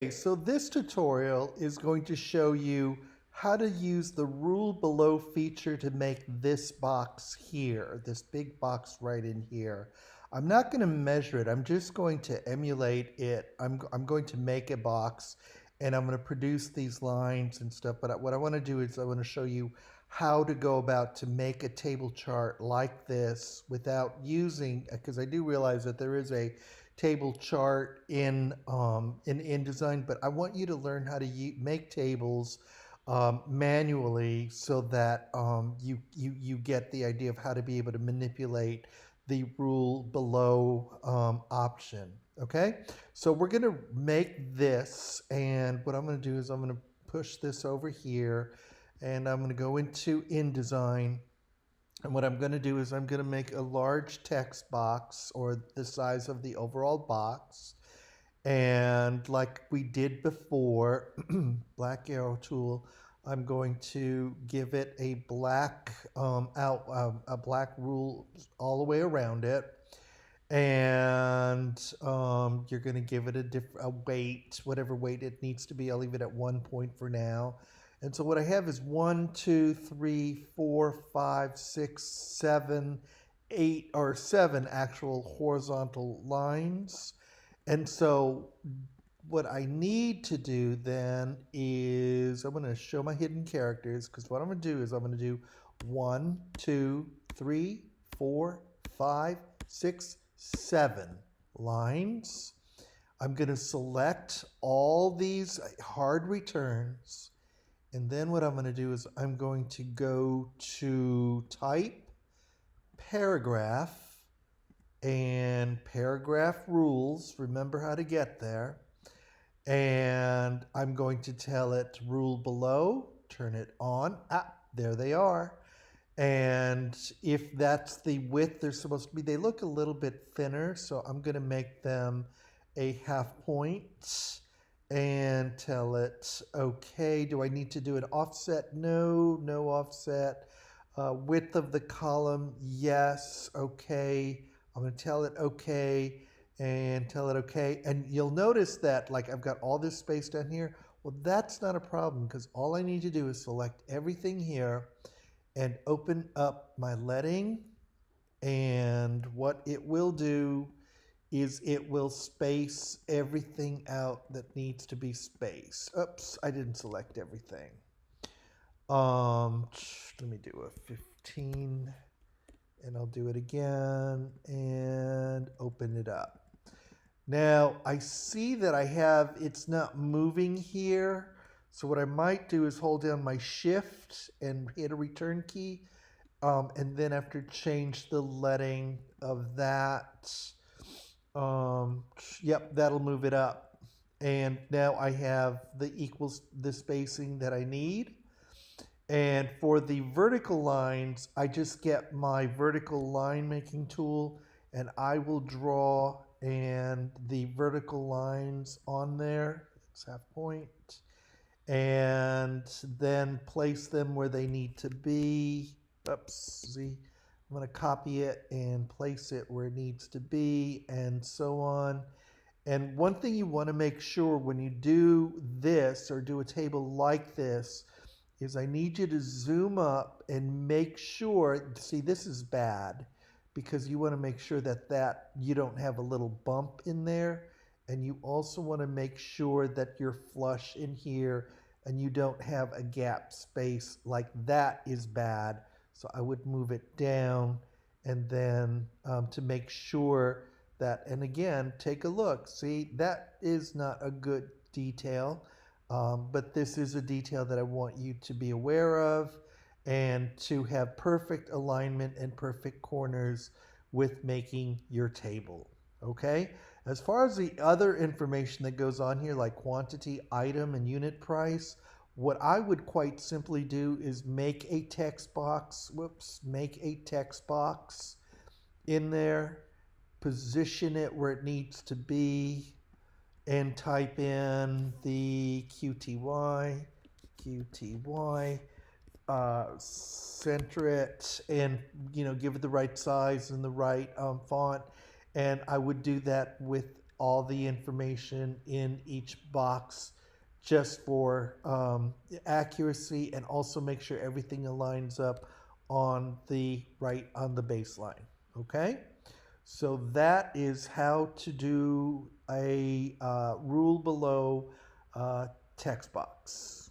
So this tutorial is going to show you how to use the rule below feature to make this box here, this big box right in here. I'm not going to measure it. I'm just going to emulate it. I'm going to make a box and I'm going to produce these lines and stuff. But what I want to do is I want to show you how to go about to make a table chart like this without using, because I do realize that there is a table chart in InDesign, but I want you to learn how to make tables manually so that you get the idea of how to be able to manipulate the rule below option. Okay, so we're going to make this, and what I'm going to do is I'm going to push this over here, and I'm going to go into InDesign. And what I'm going to do is I'm going to make a large text box or the size of the overall box. And like we did before, black arrow tool, I'm going to give it a black a black rule all the way around it. And you're going to give it a weight, whatever weight it needs to be. I'll leave it at 1 point for now. And so what I have is 1, 2, 3, 4, 5, 6, 7, 8, or 7 actual horizontal lines. And so what I need to do then is I'm going to show my hidden characters, because what I'm going to do is I'm going to do 1, 2, 3, 4, 5, 6, 7 lines. I'm going to select all these hard returns. And then what I'm going to do is I'm going to go to type, paragraph, and paragraph rules. Remember how to get there. And I'm going to tell it rule below, turn it on. Ah, there they are. And if that's the width they're supposed to be, they look a little bit thinner, so I'm going to make them a 1/2 point and tell it, okay, do I need to do an offset? No, no offset. Width of the column, yes, okay. I'm going to tell it okay and tell it okay. And you'll notice that like I've got all this space down here. Well, that's not a problem because all I need to do is select everything here and open up my leading. And what it will do is it will space everything out that needs to be spaced. Oops, I didn't select everything. Let me do a 15 and I'll do it again and open it up. Now I see that it's not moving here. So what I might do is hold down my shift and hit a return key. And then after change the leading of that, yep, that'll move it up. And now I have the spacing that I need. And for the vertical lines, I just get my vertical line making tool and I will draw and the vertical lines on there, it's 1/2 point, and then place them where they need to be. Oops, see, I'm going to copy it and place it where it needs to be and so on. And one thing you want to make sure when you do this or do a table like this is I need you to zoom up and make sure, see this is bad because you want to make sure that you don't have a little bump in there, and you also want to make sure that you're flush in here and you don't have a gap space like that is bad. So I would move it down and then to make sure that, and again, take a look. See, that is not a good detail. But this is a detail that I want you to be aware of and to have perfect alignment and perfect corners with making your table. Okay? As far as the other information that goes on here, like quantity, item, and unit price, what I would quite simply do is make a text box. Make a text box in there, position it where it needs to be, and type in the QTY, center it, and give it the right size and the right font. And I would do that with all the information in each box just for accuracy, and also make sure everything aligns up on the baseline. Okay, so that is how to do a rule below text box.